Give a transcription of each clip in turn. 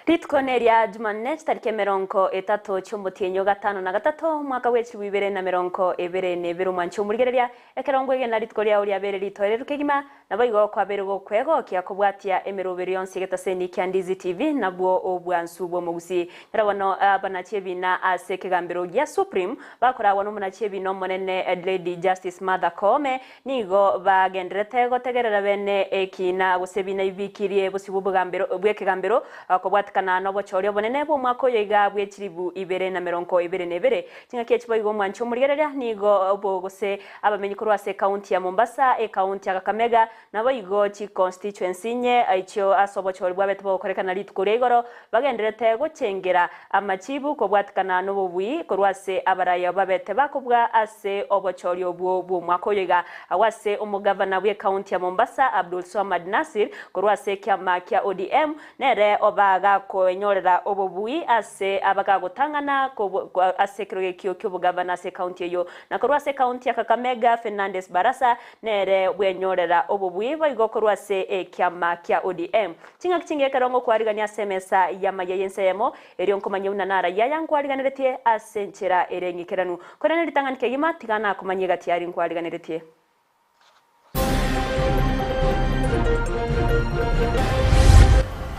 Ritkoneria Jumanne tariki 30 cy'umutinyo gatano na gatatu mwaka w'ecu 2022 mwancu murigereria ekerongo egena ritkoria uri abere ritore rukegima naboigo kwa berugo kwego kya kubwatia emeroberi yonse getaseni kya Ndizi TV nabwo obwansu bwo mugusi yarabano banachie bina asekegambiro ya Supreme bakora wano munachie bino monene Lady Justice Mother Kome nigo bagendrete gotegerera bene ekina gusebina ibikirie busibubugambiro bwekegambiro akobwatika kana no bochorio bonene bo mwako yiga bwekiribu 2022 tinga kechibo igo mwancho murigereria nigo obogose abamenyi kurwase county ya Mombasa county ya Kakamega nabo igo chi constituency nye aicho asobochori bwabete bokorekana litukure igoro bagenderete gucengera amachibu kobwatikana no bobwi kurwase abaraya babete bakubwa ase obochorio bwo mwako yiga awase umugavana bwe county ya Mombasa Abdul Swamad Nasir kurwase kyama kya ODM nere obaga ko enyorera obobui ase abagagotangana ko ase kiroge kyo bugavana ase county yo nakorwase county ya Kakamega Fernandez Barasa nere bwenyorera obobui bayigokorwa ase kyama kya ODM kinga kinge karongo kwariganya semesa ya mayeyensemo erion komanye unanara yayankwariganiretie ase nchera erengikeranu korane ritanganike gima tigana komanye gati yari nkwariganiretie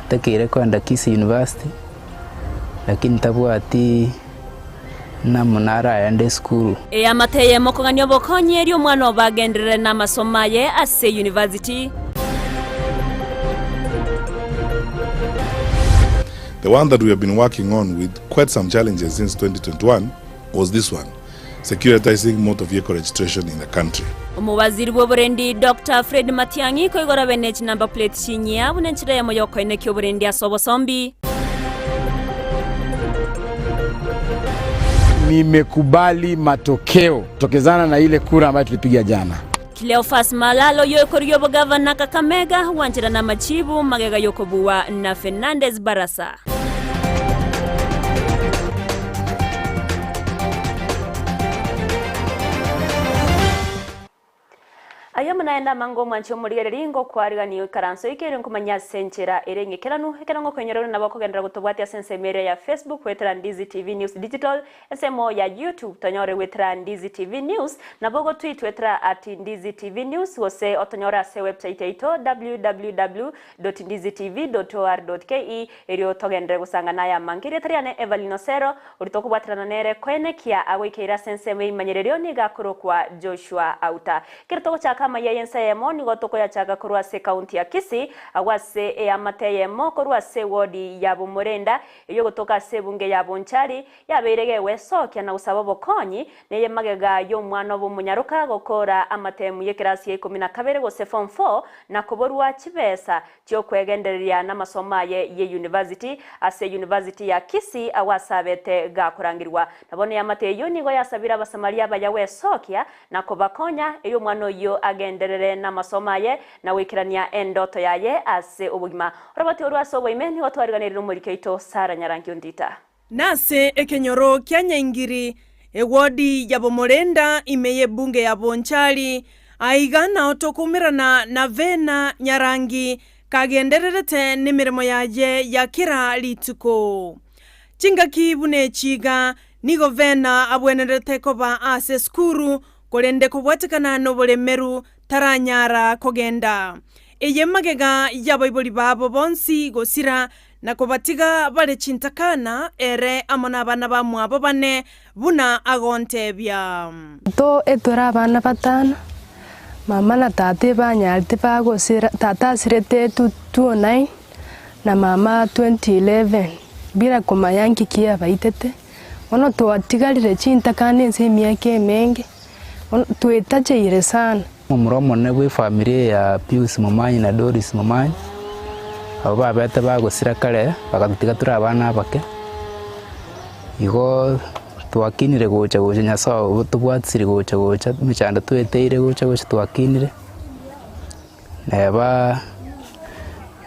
takire kwenda Kisi University lakini tabwati na munara yande school amateye mokoganyo bokonye eri omwana obagendere na masomaye ase university. The one that we have been working on with quite some challenges since 2021 was this one: securitizing motor vehicle registration in the country. Umubaziri w'oburendi Dr. Fred Matiangi ko igora benech number plate shinya bunenchira ya moyoko ine kyo burendi asobosombi. Nimekubali matokeo tokezana na ile kura ambayo tulipiga jana. Cleophas Malalo yokoryo bogavana Kakamega wanjira na machibu magega yokobuwa na Fernandez Barasa. Ayamana enda mango mwancho murigereri ngo kwariganiyo karanso ikere nkumanya senchera erengekeranu ekerango kwenyerero nabako gendera gutobwati sense mere ya Facebook wetra Ndizi TV News Digital SMO ya YouTube tonyore wetra Ndizi TV News nabogo tweet wetra @Ndizi TV News wose otonyora se website ito www.ndizitv.or.ke erio togendera gusanga naya mangire tariane Evalino Sero uritokubwatirana nere kwenekia awikeira sense me imanyererio nigakuro kwa Joshua Auta kirtoko chaka mayeyensemo nigo toko ya chaka kurwase county ya Kisi awase amateyemo kurwase wodi ya Bumurenda iyo gotoka sebunge ya Bonchari yaberegewe sokya na usaba bokonyi neye magega yo mwana bo munyaruka gokora amatemu yekirasi 12 gose form 4 na kuborwa kibesa cyo kwegenderia n'amasomaye ye university ase university ya Kisi awasabete gakurangirwa nabone yamateyo nigo yasabira abasamaria bayawe sokya na kubakonya iyo mwana yo agenderere na masomaye na wikirania endoto yaye ase ubugima roboti urwaso imeni watwariganirira umurike ito Sara Nyarangi ndita nase ekenyoro kyanyangiri ewodi ya Bomorenda imeye bunge ya Bonchari aigana otokumirana na Vena Nyarangi kagendererete nimirimo yaje yakira lituko chingaki bune chiga nigo Vena abwenerete koba ase skuru kolende kubwatikana nobolemeru taranyara kogenda eye magega yabaiboli babo bonsi gosira nakobatiga bale chintakana ere amona bana bamwabo bane buna agontebya to etora abana batano mama na tate banyalite bagosira tata sirete 2009 na mama 2011 bila komayanki kia baitete ono to atigalire chintakana ense miake menge tuetacheire sana umuromo nebwe family ya Pius Momanyi na Doris Momanyi abo babete bagosira kare bakatutiga turi abana bake igo twakinire gocha nyaso tubwatsire gocha michanda tweteire gocha twakinire neba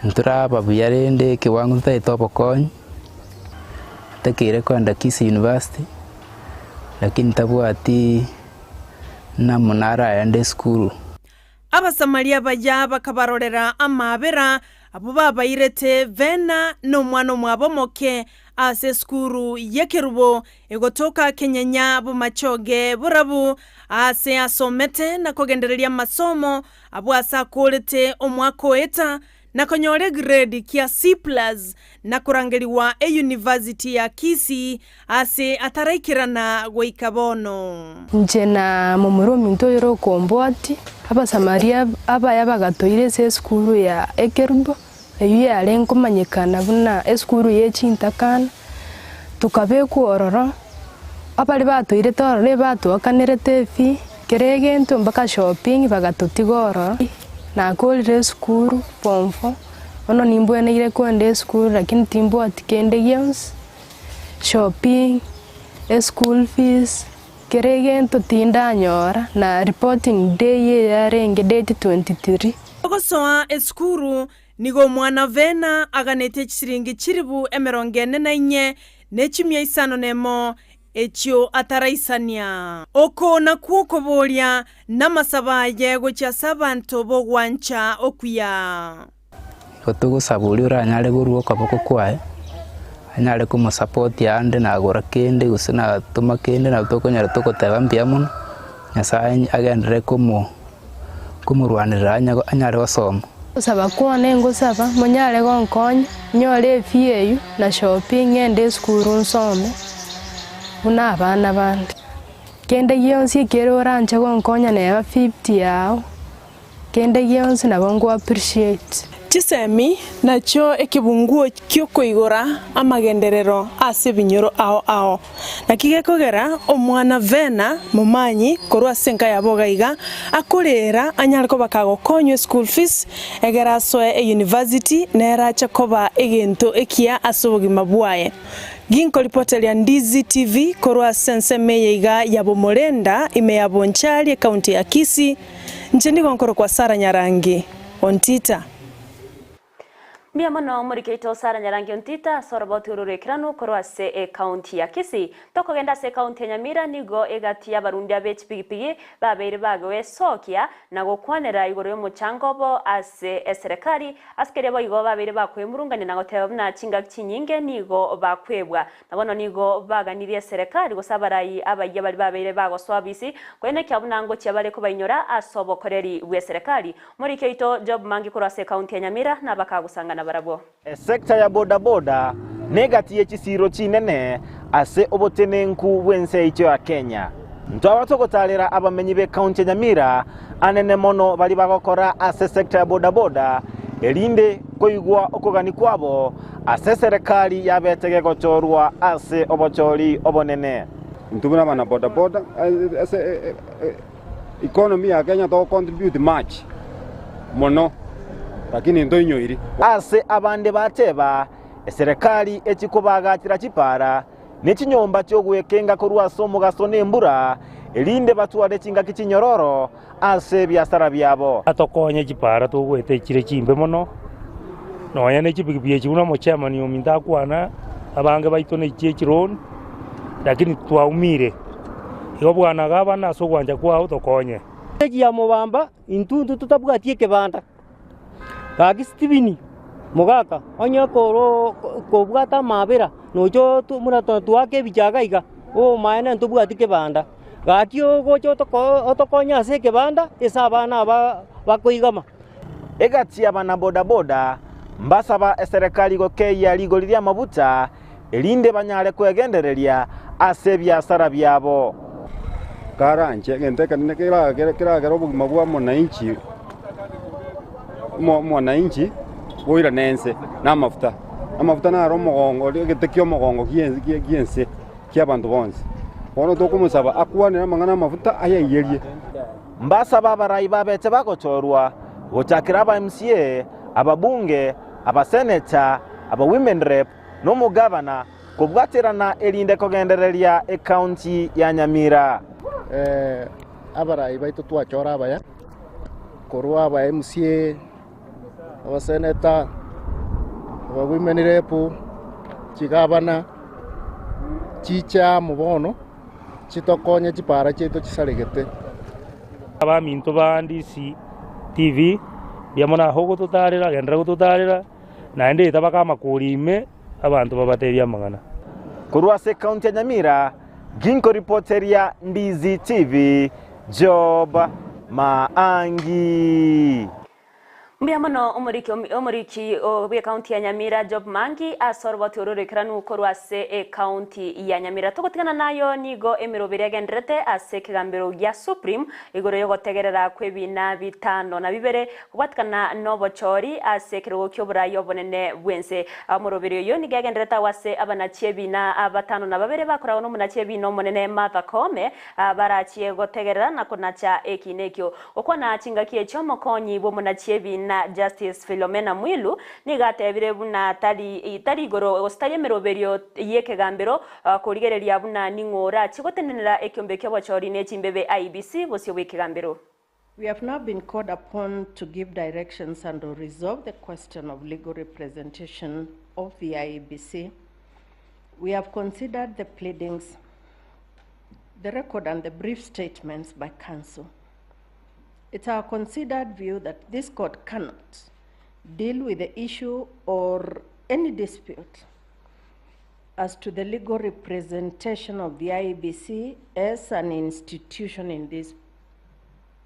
ntura babiyarende kiwango taitopo konyi takire kwenda Kisi University lakini tabwati na munara yande school abasamaria baja bakabarorera amabera abo babairete vena n'omwana mwabomoke ase skuru yekerubo egotoka kenyanya bumachoge burabu ase asomete na kugendereria masomo abo asakolete omwako eta na konyore grade kia C+ na kurangeliwa university ya Kisii ase ataraikirana goikabono nje na mumurumi ntoiro komboti aba Samaria aba yabagatoire se skuru ya Ekerubo eyu yalengo manyekana buna eskuru yechintakana tukabe kuororo abali batoire torore batokanire tefi keregento mbaka shopping bagatotigoro na kolire skuru pomfo ono nimbwene ile kwende skuru lakini timbo atikende games shopping school fees keregento tinda nyora na reporting day ya renge date 23 ogosoa eskuru nigo mwana vena aganete chiringi chiribu emerongene na inye nechimia isano nemo echio ataraisania oko na kuoko bolia na masabaye gocha sabanto bogwancha okuya gotugo sabuli uranyale guruo kaboko kwae anyale kuma support yande na agora kende gusina tuma kende na tokonyara tokoteba mbia muno nyasaye agendere kumurwanira anyale gosoma saba kuone ngusaba munyale gonkonya nyole fieyu na shopping ende skuru nsome una abana bandi kende yonsi kero oranche gonkonya neba 50 yao kende yonsi nabongo appreciate chisemi nacho ekibunguo kyoko igora amagenderero ase binyoro ao na kigekogera omwana vena mumanyi korwa senka yabogaiga akorera anyariko bakagokonywe school fees egera soe university nera chakoba egento ekia asobogima bwaye ginko reporter ya Ndizi TV korwa sense meyeiga yabomorenda ime yabonchali county ya Kisii nchendi konkoro kwa Sara Nyarangi ontita Mia mono murikeito Sara Nyarangi ontita soroboti ururekiranu korwa se county ya Kisii tokogenda se county ya Nyamira nigo egati abarundi abechi pigipigi babeire bagawe sokia na gokwanera igoro y'umucangobo ase serikali askere bo igo babeire bakwemurungane na goteba na chinga kinyinge nigo bakwebwa nabono nigo baganirie serikali gosabarayi abaye bali babeire bagoswabisi kwene kyabunango cyabare ko bayinyora asobokoreri we serikali murikeito job mangi korwa se county ya Nyamira na bakagusanga barabo sekta ya boda boda negati yechisiro chinene ase obotenenku wense icho ya Kenya ntwabatogotaalera abamenyi be county ya Nyamira anene mono bali bagokora ase sekta ya boda boda elinde koigwa okogani kwabo ase serikali yabetege gochorwa ase obochori obonene ntubuna bana boda boda ase economy ya Kenya to contribute much mono lakini ndo inyoiri ase abande bateba serikali ekikubagatira kipara nekinyomba kyogwekenga korwa somo gasone mbura elinde batwale kinga kikinyororo ase byasara byabo atokonye kipara tugwete kire kimbe mono noya nekibigiye kibuna mo chairman yominda kwana abange baito ne kiron lakini twaumire igo bwana gaba naso gwanja kwa tokonye ya mubamba intundu tutabwatie kebanda Kaki Steveni mugaka onya koro kobwata mabera nojo murato tuake bijagaiga o maana ntubwati kebanda gatio gocho otokonya se kebanda esabana bakoigama egati abana boda boda mbasaba serikali gokeya ligoliria mabuta elinde banyale kwegendereria ase byasara byabo karanje gente kanene kira obugima bwa mwananchi mwananchi boira nense n'amafuta naro mugongo getekyo mugongo kiense ky'abantu bonse ono tokumusaba akwanira mangana amafuta ayayerie mbasaba barayi babete bagochorwa gochakira aba MCA ababunge abaseneta aba women rep no mugabana kubwatirana elinde kogendereria county ya Nyamira abarayi baito twachora abaya korwa aba MCA aba seneta aba women rep chigabana chicha mubono chitokonye chipara cheto chisaregete abaminto ba Ndizi TV biamona hogo tutarira gendera gututarira na ndi tabaka makurime abantu babateria mangana kurwa se county ya Nyamira ginko reporteria Ndizi TV Job Maangi. Mbiamono umuriki obe county ya Nyamira Job Mangi asorwa tururekeranu korwase county ya Nyamira tugotigana nayo nigo emirobere agendrete ase kigambiro ya Supreme igoro yo gotegerera kwebina bitano na bibere kubatikana nobochori ase kirogo kyoburayo bonene bwense amurobere yo niga agendrete wase abanakie bina abatano na babere bakorawo no munakie bino monene mathakome barachie gotegerera na kunacha ekinekyo okwana chingakie chomo konyi bo munakie bina Justice Philomena Mwilu nigatebire buna tari goro ostari meroberio yekegambiro kurigereria buna ningora chigotenenera ekyombe ky'abachori nechimbebe IBC bosyo wekegambiro. We have now been called upon to give directions and to resolve the question of legal representation of the IEBC. We have considered the pleadings, the record and the brief statements by counsel. It's our considered view that this court cannot deal with the issue or any dispute as to the legal representation of the IEBC as an institution in these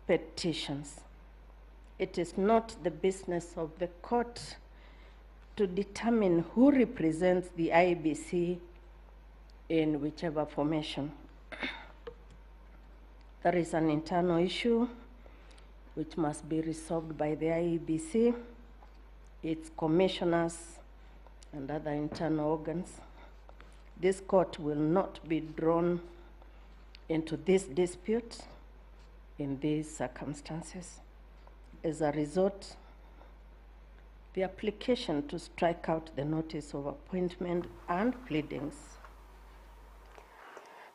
petitions. It is not the business of the court to determine who represents the IEBC in whichever formation. There is an internal issue which must be resolved by the IEBC, its commissioners, and other internal organs. This court will not be drawn into this dispute in these circumstances. As a result, the application to strike out the notice of appointment and pleadings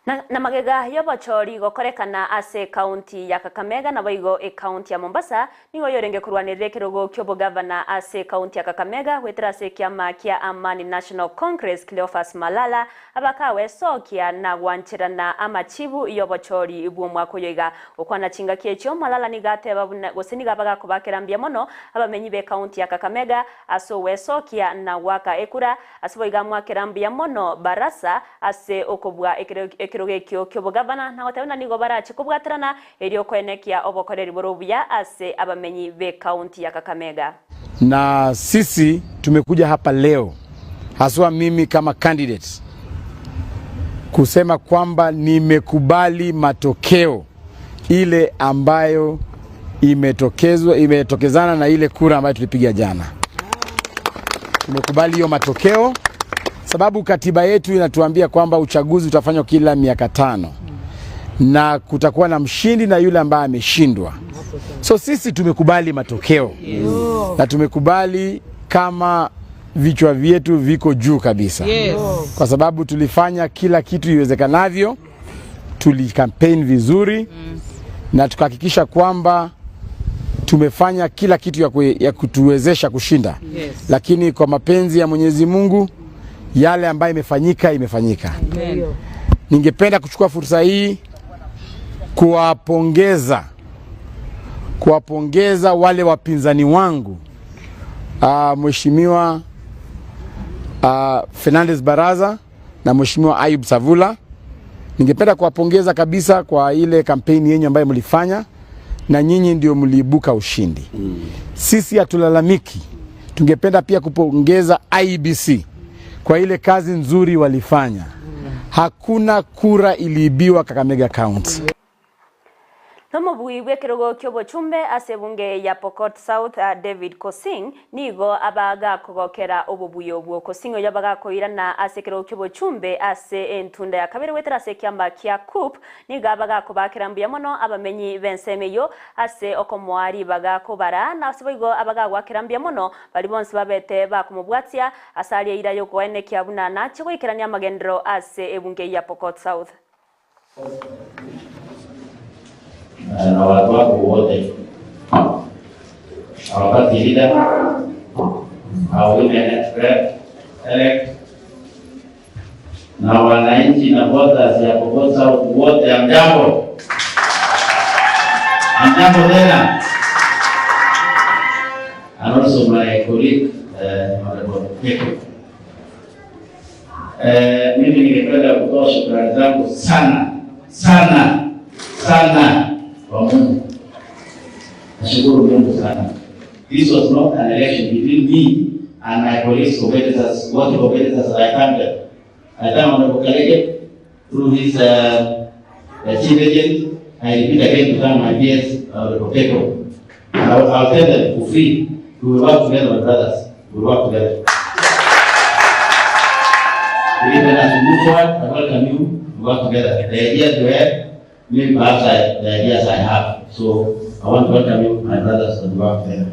na magega y'abachori gokorekana ase county ya Kakamega na baigo county ya Mombasa nigo yorenge kurwanirire kirogo kyobo governor ase county ya Kakamega wetera se kiama kia Amani National Congress Cleophas Malala abakawe sokia na gwanchirana amachibu y'abachori ibwo mwako yoiga okwana chinga kiekyo Malala nigateba goseniga baga kubakerambia mono abamenyi be county ya Kakamega aso wesokia na waka ekura asiboiga mwakerambia mono barasa ase okobwa kirogekyo kyobugavana na watabona nigo barachi kubwaterana elio kwenekia obokoreri borobya ase abamenyi be county ya Kakamega. Na sisi tumekuja hapa leo haswa mimi kama candidate kusema kwamba nimekubali matokeo ile ambayo imetokezana na ile kura ambayo tulipiga jana. Tumekubali hiyo matokeo sababu katiba yetu inatuambia kwamba uchaguzi utafanywa kila miaka 5 na kutakuwa na mshindi na yule ambaye ameshindwa. So sisi tumekubali matokeo na tumekubali kama vichwa vyetu viko juu kabisa. Kwa sababu tulifanya kila kitu iwezekanavyo, tulikampeni vizuri na tukahakikisha kwamba tumefanya kila kitu ya kutuwezesha kushinda. Lakini kwa mapenzi ya Mwenyezi Mungu yale ambayo imefanyika. Ningependa kuchukua fursa hii kuwapongeza wale wapinzani wangu Mheshimiwa Fernandez Baraza na Mheshimiwa Ayub Savula. Ningependa kuwapongeza kabisa kwa ile kampeni yenu ambayo mlifanya na nyinyi ndio mliibuka ushindi. Sisi hatulalamiki. Tungependa pia kupongeza IEBC kwa ile kazi nzuri walifanya. Hakuna kura iliibiwa Kakamega County. Nomo buiwe kirogo kyobo chumbe ase bunge ya Pokot South David Kosing nigo abaga kogokera obubuyo bwo Kosingo yabaga koirana ase kirogo kyobo chumbe ase entunda ya kabere wetera ase kyamba kya coup niga abaga kobakerambia mono abamenyi bensemeyo ase okomwari baga kobara na asiboigo abaga gwakerambia mono bali bonse babete bakumubwatia asali ira yo kwene kyabuna na chigoikerania magendero ase ebunge ya Pokot South. Na watu wako wote hawapati shida, women elect na wananchi na voters ya Pokot South wote, amjambo tena. and also my colleague, Honorable Nico. Mimi ningependa kutoa shukrani zangu sana kwa Mungu. Nashukuru Mungu sana. This was not an election between me and my colleagues, competitors, what competitors I thank them. I thank Honorable Kaleke through his chief agent. I repeat again to thank my peers, Honorable Peko. I'll tell them for free. We will work together, my brothers. We will work together. Even as we move forward, I welcome you to work together. The ideas you have, maybe perhaps the ideas I have. So I want to welcome you, my brothers, to work together.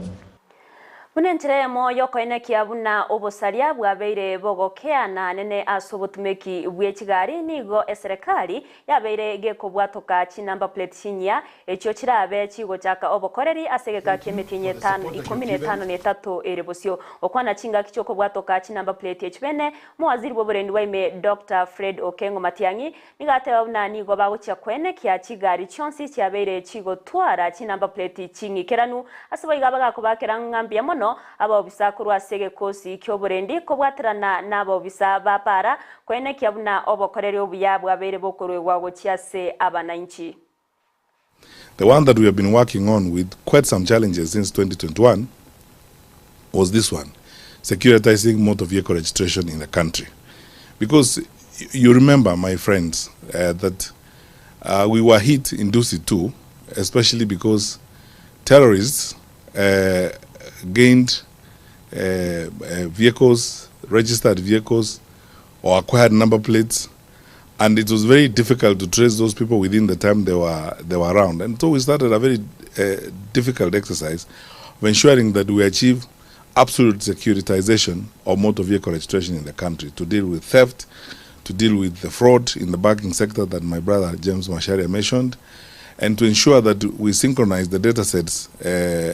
Munentiremo yokoine kiabuna obosaria bwabeire bogokeana nene asobotumeki bwekigari nigo eserikali yabeire gekobwatoka chinamba plate chinya ekyo kirabe kigo chaka obokoreri asegeka kemetinye 15 erebosio okwana chinga kicho kobwatoka chinamba plate ekibene muwaziri boburendi waime Dr. Fred Okengo Matiangi nigate babuna nigo bagocha kwene kya kigari chonsi kyabeire kigo twara chinamba plate chingikeranu asoboiga bagakobakera ngambia mono abobisa kurwa sege kosi kyoburendi kobwatirana nabobisa bapara kwene kyabuna obokoreri obuya bwabere bokorwe gwago cyase abananchi. The one that we have been working on with quite some challenges since 2021 was this one, securitizing motor vehicle registration in the country. Because you remember, my friends, that we were hit in Ndizi too, especially because terrorists gained vehicles, registered vehicles, or acquired number plates, and it was very difficult to trace those people within the time they were around. And so we started a very difficult exercise of ensuring that we achieve absolute securitization of motor vehicle registration in the country to deal with theft, to deal with the fraud in the banking sector that my brother James Macharia mentioned, and to ensure that we synchronize the data sets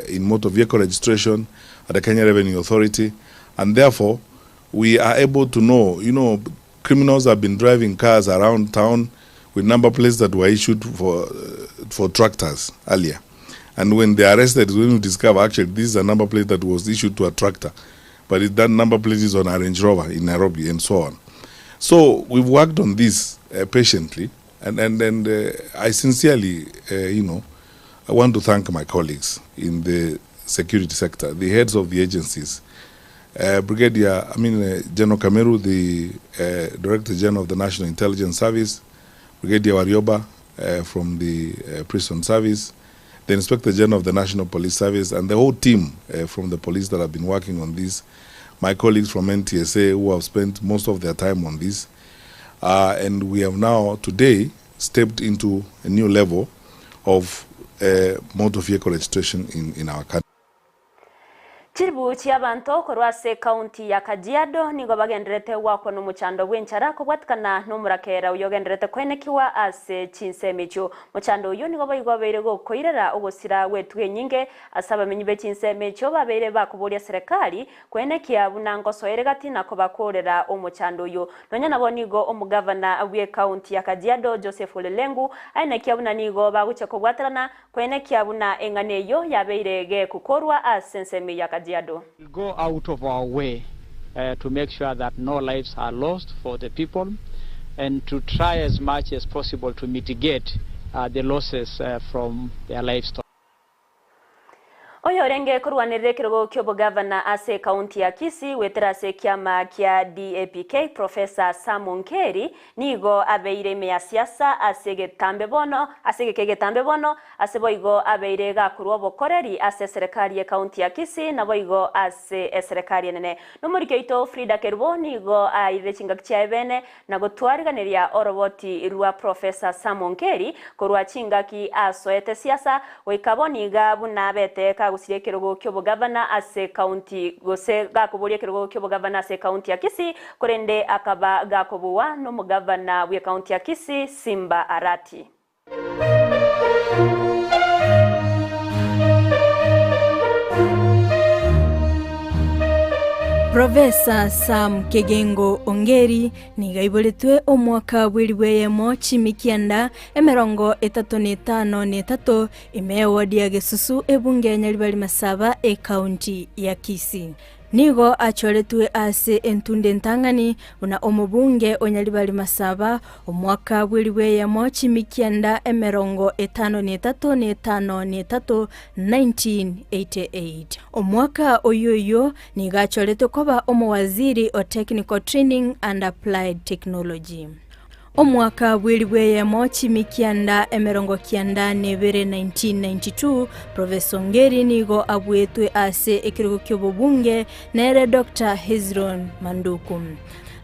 in motor vehicle registration at the Kenya Revenue Authority, and therefore we are able to know, criminals have been driving cars around town with number plates that were issued for tractors earlier. And when they are arrested, when we discover actually this is a number plate that was issued to a tractor, but that number plate is on a Range Rover in Nairobi and so on. So we've worked on this patiently, and I sincerely, I want to thank my colleagues in the security sector, the heads of the agencies, General Kameru, the Director General of the National Intelligence Service, Brigadier Warioba from the Prison Service, the Inspector General of the National Police Service, and the whole team from the police that have been working on this, my colleagues from NTSA who have spent most of their time on this, and we have now today stepped into a new level of motor vehicle registration in our country. Chiribu chiabanto korwase county ya Kajiado nigo bagenderete wako n'umuchando w'enchara kobwatikana n'umurakera uyogenderete kwenekiwa ase chinsemecho muchando uyo nigo bayigobeire gokoirera ogosira wetu nyinge asaba menyibe chinsemecho babere bakubulia serikali kwenekia bunangoso eregati nako bakorera umuchando uyo nonya nabo nigo omugavana we county ya Kajiado Joseph Olelengu ainekia buna nigo baguche kobwatirana kwenekia buna enganeyo yabeirege kukorwa ase nseme ya Kajiado. We'll go out of our way to make sure that no lives are lost for the people and to try as much as possible to mitigate the losses from their livestock. Oyo renge kurwanirire kirogo kyobo governor ase county ya Kisii weterase kiama kia DAPK Professor Simon Keri nigo abeire meya siasa asege kege bono aseboigo abeire gakurwa bokoreri ase serikali ya county ya Kisii na boigo ase serikali nene nomurikyo ito Frida Kerbo nigo aire chinga kichaebene na gotwariganiria oroboti rwa Professor Simon Keri kurwa chinga ki asoete siasa oikaboniga bunabete gusire kirogo kyobo governor ase county gose gakuburia kirogo kyobo governor ase county ya Kisii korende akaba gakubuwa no mugavana we county ya Kisii Simba Arati. Profesa Sam Kegengo Ongeri nigaiboletwe omwaka bwiriwe mochi mikianda emerongo 35 imewadi ya Gesusu ebunge nyalibali masaba county ya Kisii. Nigo acholetwe ase entunde ntangani una omubunge onyalibali masaba omwaka bwiriwe ya mochi mikianda emerongo 53 1988. Omwaka oyoyo niga acholetwe koba omwaziri o technical training and applied technology. Omwaka bwiriwe ya mochi mikianda emerongo kianda nebere 1992 Professor Ongeri nigo abwetwe ase ekirugo ky'obubunge nere Dr. Hezron Manduku.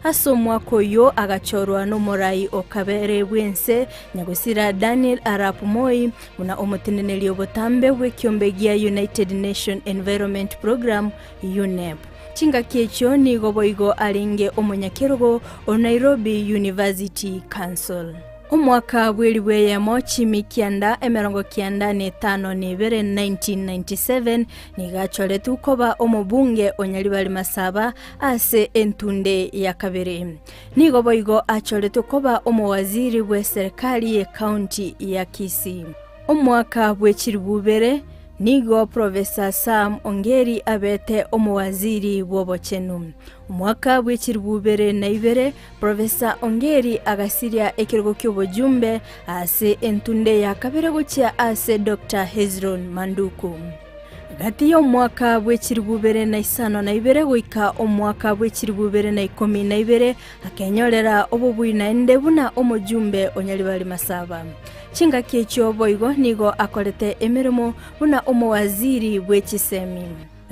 Aso mwako yo agachorwa n'omurai okabere bwense nyagusira Daniel Arap Moi una omuteneneli obotambe bw'ekyombegia United Nations Environment Program UNEP. Chinga kiecho ni goboigo alinge omunyakirugo o Nairobi University Council. Omwaka bwiriwe ya mochi mikianda emerongo kianda netano nebere 1997 nigacholetu koba omubunge onyalibali masaba ase entunde ya kabere. Nigoboigo acholetu koba omwaziri we serikali ya county ya Kisii. Omwaka bwechiribubere nigo Professor Sam Ongeri abete omwaziri wobochenu. Mwaka bwechiribubere na ibere Professor Ongeri agasiria ekirugo ky'obujumbe ase entunde ya kabere gocha ase Dr. Hezron Manduku. Gati yo mwaka bwechiribubere na isano na ibere goika omwaka bwechiribubere na 12 akenyorera obubwina endebuna omujumbe onyalibali masaba. Chinga kiecho boigo nigo akolete emirimo una omwaziri bwechisemi.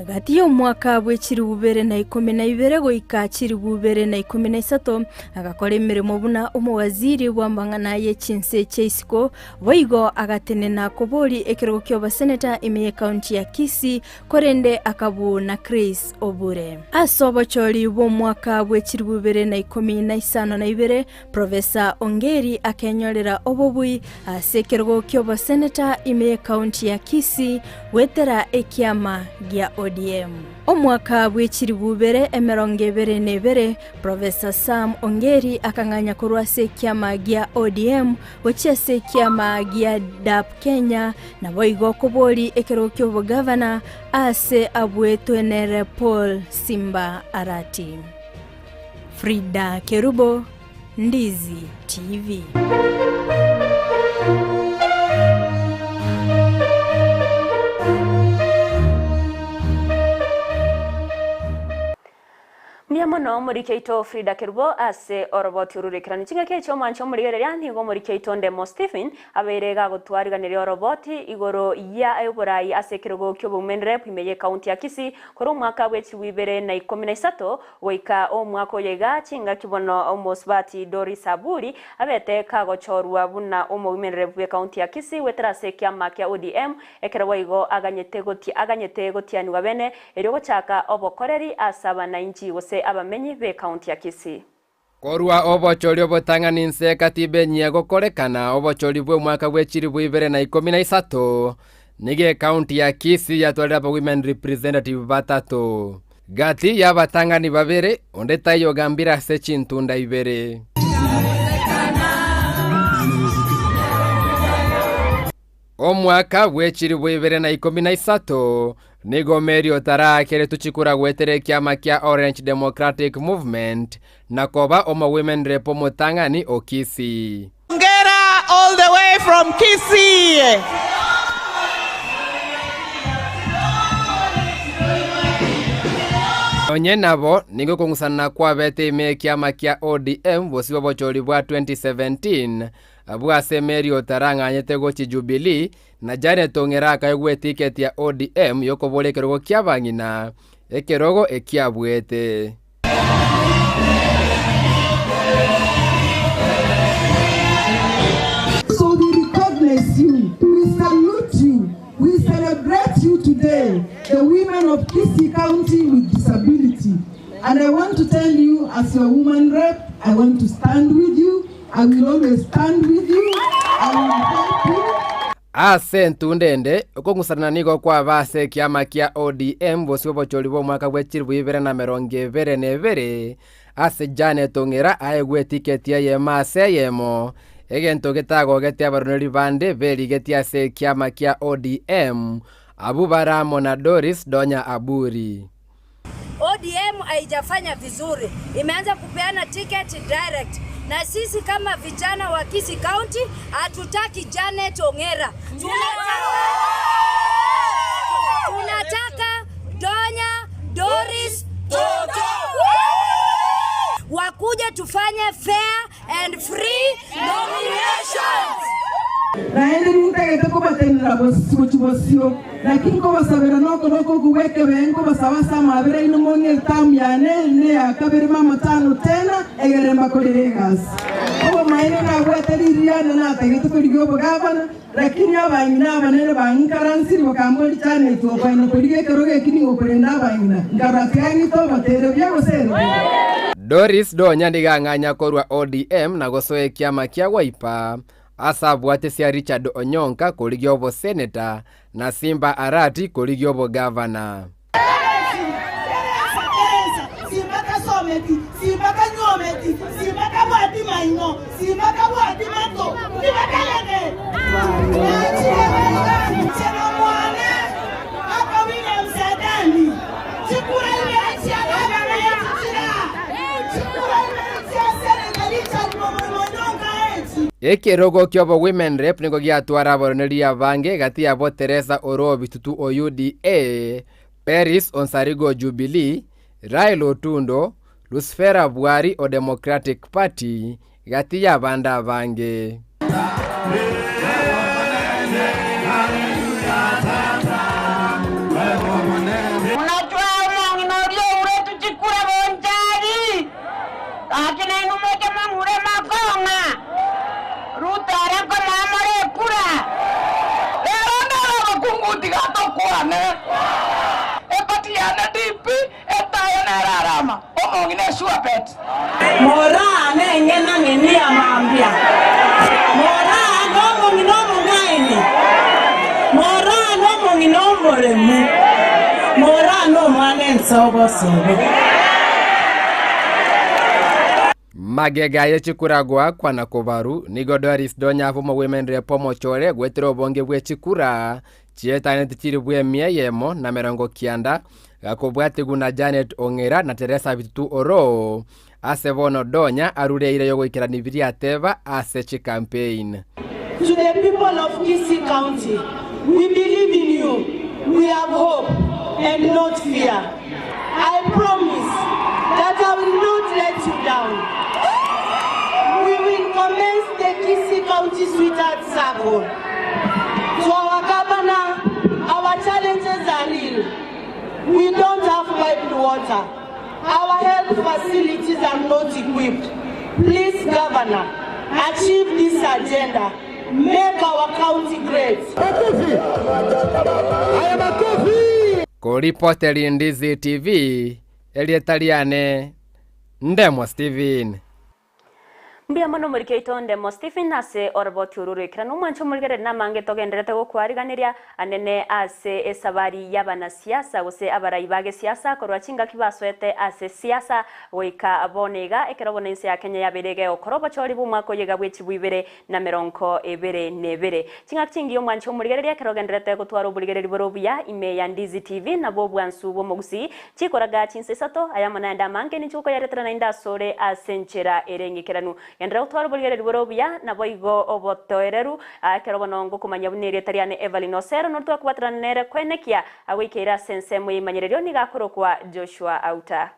Gati yo mwaka bwechiribubere na 12 goika chiribubere na 13 agakora emirimo buna omwaziri wambangana ye chinse cheisiko boigo agatenena koboli ekirugo ky'obaseneta imeye county ya Kisii korende akabu na Chris Obure. Asobochori bo mwaka bwechiribubere na 12 Professor Ongeri akenyorera obobui ase ekirugo ky'obaseneta imeye county ya Kisii wetera ekiama gya ODM. Omwaka bwechiribubere emerongo 22 Professor Sam Ongeri akanganya kurwase kiama gya ODM wechese kiama gya DAP Kenya na boigo koboli ekirugo ky'obugavana ase abwetwe nere Paul Simba Arati. Frida Kerubo, Ndizi TV. Miamono muri keito Frida Kerubo ase oroboti ururikirani chinga kecho mancho muri gereria ntigo muri keito Ndemo Stephen aberega gutwariganira oroboti igoro ya Eburai ase kirugo ky'obumenre pimeye county ya Kisii koro mwaka bw'echibibere na 13 goika omwaka oyega chinga kibono omosbati Doris Aburi abete kagochorwa buna omumenre bwe county ya Kisii wetrase kiama kya ODM ekero igo aganyete gotiani wabene eryo gochaka obokoreri asaba na inji gose abamenyi be county ya Kisii. Korwa obochori obotanganinse katibe nyego korekana obochori bwe mwaka bw'echiribubere na 13 nige county ya Kisii yatwalira women representative batatu. Gati yabatangani babere ondeta yogambira se chintunda ibere. Omwaka bw'echiribubere na 13 nigo Merio Tarakere tuchikura gwetere kiama kia Orange Democratic Movement na koba oma women repo motangani o Kisii. Ngera all the way from Kisii. Onye nabo nigo kongusana kwa bete ime kiama kia ODM bosi bobochori bwa 2017 abwase Merio Taranganyete gochi Jubilee na jane tongera akayegwe ticket ya ODM yokobole kerogo kyabangina ekerogo ekyabwete. So we recognize you, we salute you, we celebrate you today, the women of Kisii County with disability. And I want to tell you, as your woman rep, I want to stand with you. I will always stand with you. I will help you. ase ntundende okongusana nigo kwa base kiama kia ODM bosi bochori bo mwaka wechiri bwibere na meronge bere nevere ase Janet Ongera aegwe tiketi ye mase yemo egento getago getia baroneri bande beri getia se kiama kia ODM Abubara Mona Doris Donya Aburi. ODM haijafanya vizuri, imeanza kupeana ticket direct, na sisi kama vijana wa Kisii County hatutaki Janet Ongera. Tunataka Donya Doris wakuja tufanye fair and free nominations. Naende mutagete ko batenera bosio lakini ko basabera no ko kuweke bengo basabasa mabere ino monye tam yane ne akabere mama tano tena egere makolegas obo maine na weteriana na tegete ko ligo bogabana lakini abangina banene bankaransi bakamboli cyane to bana ko lige keroge kini ngo kwenda bangina ngaratyangi to batere byago sero. Doris Donya ndiganganya korwa ODM na gosoe kiama kia Wiper asa bwate cia Richard Onyonka kuligiobo senator na Simba Arati kuligiobo governor. Simaka someti, simaka nyometi, simaka bwati maingo, simaka bwati mato, simaka lege. Chema mwane, hapa William Sadani. Chukura ile achi alaba na ya chira. Chukura ile achi asere Richard Onyonka eti. Ekirogo kyobo women rep niko giatwara boroneria bange gati abo Teresa Orobi tutu o UDA, Paris Onsarigo Jubilee, Raila Otundo, Lucifera Buhari o Democratic Party gati ya banda bange. Mora ngena ngeni amambia. Mora no nginomo ngaini. Mora no nginomo remu. Mora no mwane nsobo sobe. Magega yechikuragwa kwa nakobaru nigo Doris Donya vumo women rep mochore gwetero bonge bwe chikura chietane tichiri bwe mieyemo na merongo kianda gakobwate guna Janet Ongera na Teresa Bitutu Oro ase bono Donya arureire yo gwikira nibiri ateba ase chi campaign. To the people of Kisii County, we believe in you. We have hope and not fear. I promise that I will not let you down. We will commence the Kisii County Sweetheart Circle. To our governor, our challenges are real. We don't have piped water. Our health facilities are not equipped. Please, Governor, achieve this agenda. Make our county great. Kuripoteri Ndizi TV, Elietaliane, Ndemo Steven. Mbia mono murike itonde mo Stephen ase orboti ururu ikiranu mwancho murigere namange togenderete gokwariganiria anene ase esabari yabana siasa gose abarayibage siasa korwa chinga kibaswete ase siasa goika abonega ekerobonense ya Kenya yabirege okoroba chori bumwako yega bwechi bwibere na meronko ebere nebere chinga chingi yo mwancho murigere kerogenderete gotwara oburigere borobia ime ya Ndizi TV na bobwansu bo mogusi chikoraga chinsesato ayamana ndamange ni chuko yaretra na indasore asenchera erengikiranu Yandra utwara bulgere borobia na boigo obotoereru kerobono ngo kumanya bunere tariane Evelyn Osero nortwa kubatanere kwenekia awikira sense mu imanyererio ni gakoro kwa Joshua Auta.